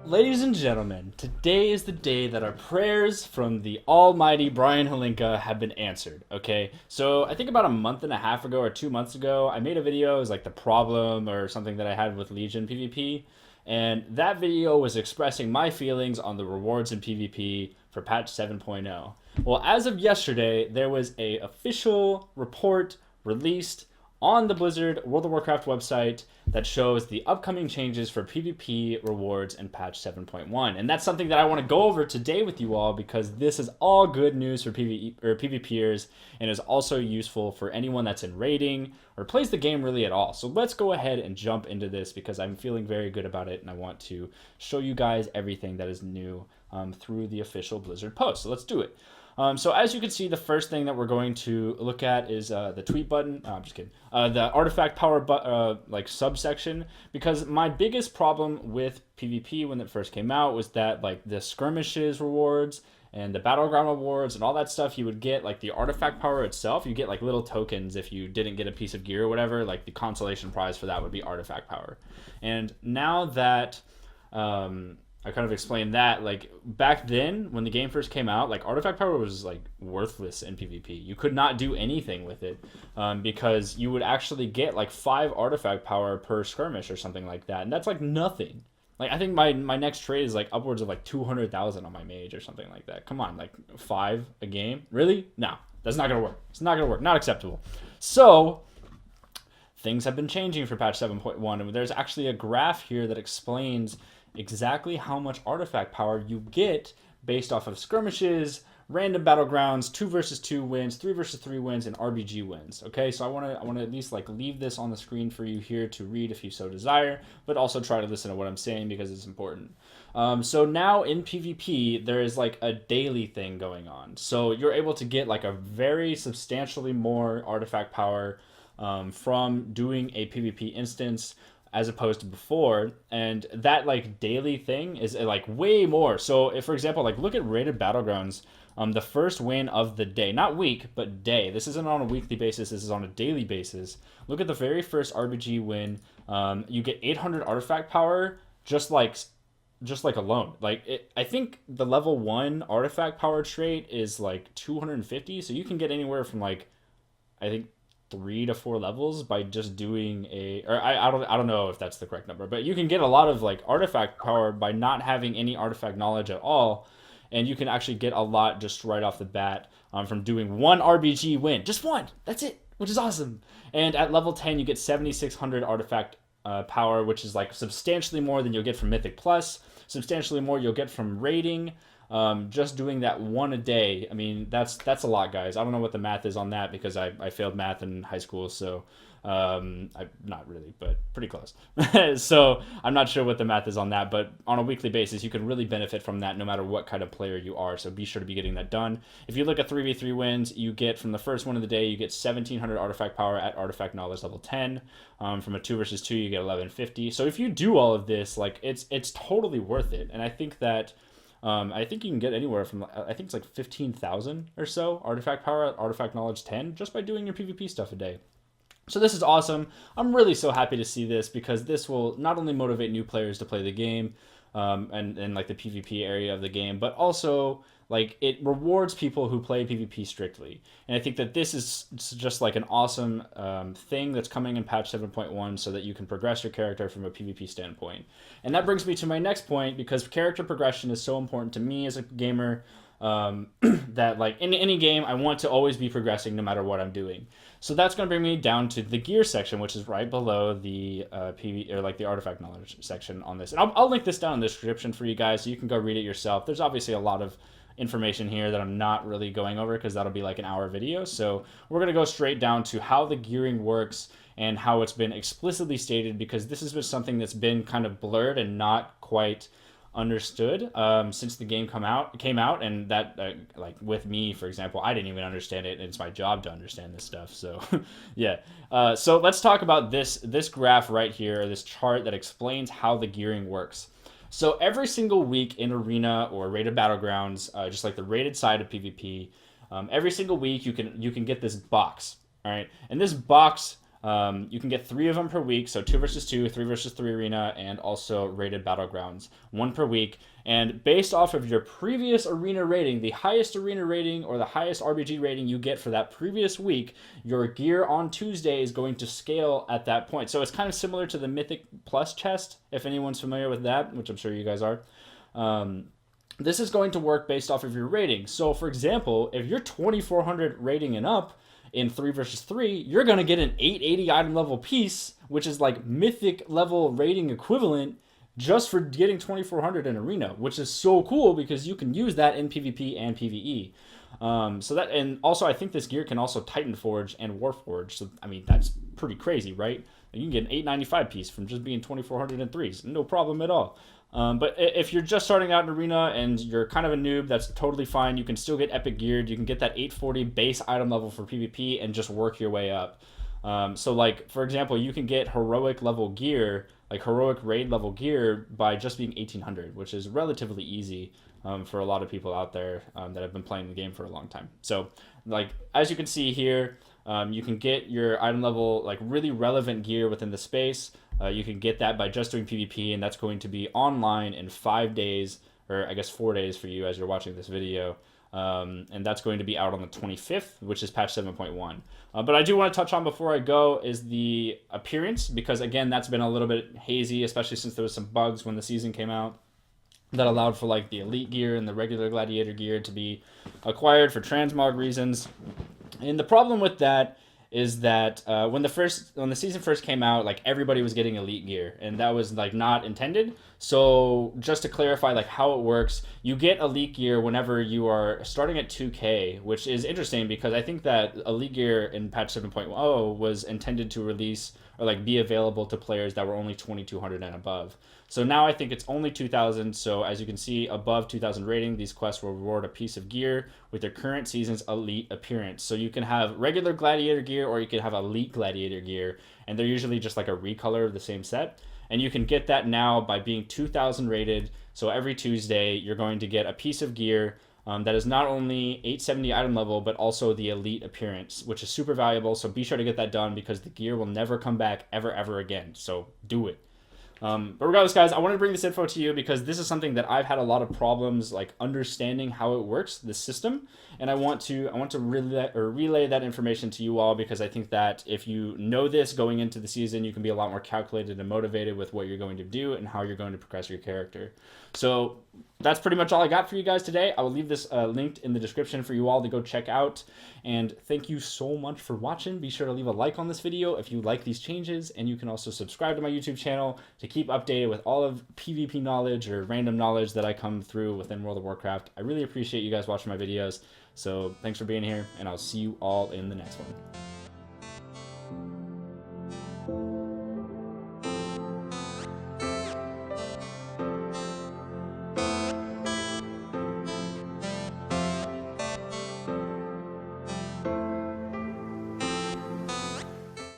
Ladies and gentlemen, today is the day that our prayers from the almighty Brian Halinka have been answered, okay? So I think about a month and a half ago or 2 months ago, I made a video. It was like the problem or something that I had with Legion PvP. And that video was expressing my feelings on the rewards in PvP for patch 7.0. Well, as of yesterday, there was a official report released on the Blizzard World of Warcraft website that shows the upcoming changes for PvP rewards in patch 7.1. And that's something that I want to go over today with you all because this is all good news for PvPers and is also useful for anyone that's in raiding or plays the game really at all. So let's go ahead and jump into this because I'm feeling very good about it and I want to show you guys everything that is new through the official Blizzard post. So let's do it. So as you can see, the first thing that we're going to look at is the tweet button. I'm just kidding. The artifact power like subsection, because my biggest problem with PvP when it first came out was that like the skirmishes rewards and the battleground rewards and all that stuff, you would get like the artifact power itself. You get like little tokens if you didn't get a piece of gear or whatever. Like the consolation prize for that would be artifact power. And now that I kind of explained that, like, back then, when the game first came out, like, artifact power was, like, worthless in PvP. You could not do anything with it because you would actually get, like, 5 artifact power per skirmish or something like that, and that's, like, nothing. Like, I think my next trade is, like, upwards of, like, 200,000 on my mage or something like that. Come on, like, 5 a game? Really? No, that's not gonna work. It's not gonna work. Not acceptable. So things have been changing for patch 7.1, and there's actually a graph here that explains exactly how much artifact power you get based off of skirmishes, random battlegrounds, 2 versus 2 wins, 3 versus 3 wins, and RBG wins. Okay, so I want to at least like leave this on the screen for you here to read if you so desire, but also try to listen to what I'm saying because it's important. So now in PvP, there is like a daily thing going on. So you're able to get like a very substantially more artifact power from doing a PvP instance as opposed to before, and that like daily thing is like way more. So if, for example, like look at rated battlegrounds, the first win of the day, not week but day, this isn't on a weekly basis, this is on a daily basis. Look at the very first RBG win. You get 800 artifact power just like alone. Like I think the level 1 artifact power trait is like 250, so you can get anywhere from like, I think, 3 to 4 levels by just doing I don't know if that's the correct number, but you can get a lot of like artifact power by not having any artifact knowledge at all, and you can actually get a lot just right off the bat from doing one RBG win, just one, that's it, which is awesome. And at level 10 you get 7600 artifact power, which is like substantially more than you'll get from Mythic Plus, substantially more you'll get from raiding. Just doing that one a day, I mean, that's a lot, guys. I don't know what the math is on that because I failed math in high school, so I not really, but pretty close. So I'm not sure what the math is on that, but on a weekly basis, you can really benefit from that no matter what kind of player you are, so be sure to be getting that done. If you look at 3v3 wins, you get from the first one of the day, you get 1700 artifact power at artifact knowledge level 10. From a 2 versus 2, you get 1150. So if you do all of this, like it's totally worth it, and I think that I think you can get anywhere from, I think it's like 15,000 or so artifact power at artifact knowledge 10 just by doing your PvP stuff a day. So this is awesome. I'm really so happy to see this because this will not only motivate new players to play the game and like the PvP area of the game, but also like it rewards people who play PvP strictly. And I think that this is just like an awesome thing that's coming in patch 7.1 so that you can progress your character from a PvP standpoint. And that brings me to my next point, because character progression is so important to me as a gamer, that like in any game, I want to always be progressing no matter what I'm doing. So that's going to bring me down to the gear section, which is right below the PV or like the artifact knowledge section on this. And I'll link this down in the description for you guys so you can go read it yourself. There's obviously a lot of information here that I'm not really going over because that'll be like an hour video. So we're going to go straight down to how the gearing works and how it's been explicitly stated, because this has been something that's been kind of blurred and not quite understood since the game came out, and that like with me, for example, I didn't even understand it, and it's my job to understand this stuff. So yeah, so let's talk about this graph right here, this chart that explains how the gearing works. So every single week in Arena or Rated Battlegrounds, just like the rated side of PvP, every single week you can get this box, all right? And this box You can get 3 of them per week, so 2 versus 2, 3 versus 3 arena, and also rated battlegrounds, 1 per week. And based off of your previous arena rating, the highest arena rating or the highest RBG rating you get for that previous week, your gear on Tuesday is going to scale at that point. So it's kind of similar to the Mythic Plus chest, if anyone's familiar with that, which I'm sure you guys are. This is going to work based off of your rating. So for example, if you're 2400 rating and up in 3 versus 3, you're going to get an 880 item level piece, which is like mythic level rating equivalent, just for getting 2400 in arena, which is so cool because you can use that in PvP and PvE. So that, and also I think this gear can also Titan Forge and Warforge. So I mean, that's pretty crazy, right? You can get an 895 piece from just being 2400 in 3s, no problem at all. But if you're just starting out in arena and you're kind of a noob, that's totally fine. You can still get epic geared. You can get that 840 base item level for PvP and just work your way up. So like, for example, you can get heroic level gear, like heroic raid level gear, by just being 1800, which is relatively easy for a lot of people out there that have been playing the game for a long time. So like, as you can see here, you can get your item level, like really relevant gear within the space. You can get that by just doing PvP, and that's going to be online in 5 days, or I guess 4 days for you as you're watching this video. And that's going to be out on the 25th, which is patch 7.1. But I do want to touch on before I go is the appearance, because again, that's been a little bit hazy, especially since there was some bugs when the season came out that allowed for like the elite gear and the regular gladiator gear to be acquired for transmog reasons. And the problem with that is that when the season first came out, like everybody was getting elite gear, and that was like not intended. So just to clarify like how it works, you get elite gear whenever you are starting at 2K, which is interesting because I think that elite gear in patch 7.0 was intended to release or like be available to players that were only 2200 and above. So now I think it's only 2000. So as you can see, above 2000 rating, these quests will reward a piece of gear with their current season's elite appearance. So you can have regular gladiator gear or you can have elite gladiator gear, and they're usually just like a recolor of the same set. And you can get that now by being 2000 rated. So every Tuesday, you're going to get a piece of gear that is not only 870 item level, but also the elite appearance, which is super valuable. So be sure to get that done because the gear will never come back ever again. So do it. But regardless, guys, I wanted to bring this info to you because this is something that I've had a lot of problems like understanding how it works, the system, and I want to relay that information to you all because I think that if you know this going into the season, you can be a lot more calculated and motivated with what you're going to do and how you're going to progress your character. So that's pretty much all I got for you guys today. I will leave this linked in the description for you all to go check out. And thank you so much for watching. Be sure to leave a like on this video if you like these changes. And you can also subscribe to my YouTube channel to keep updated with all of PvP knowledge or random knowledge that I come through within World of Warcraft. I really appreciate you guys watching my videos. So thanks for being here, and I'll see you all in the next one.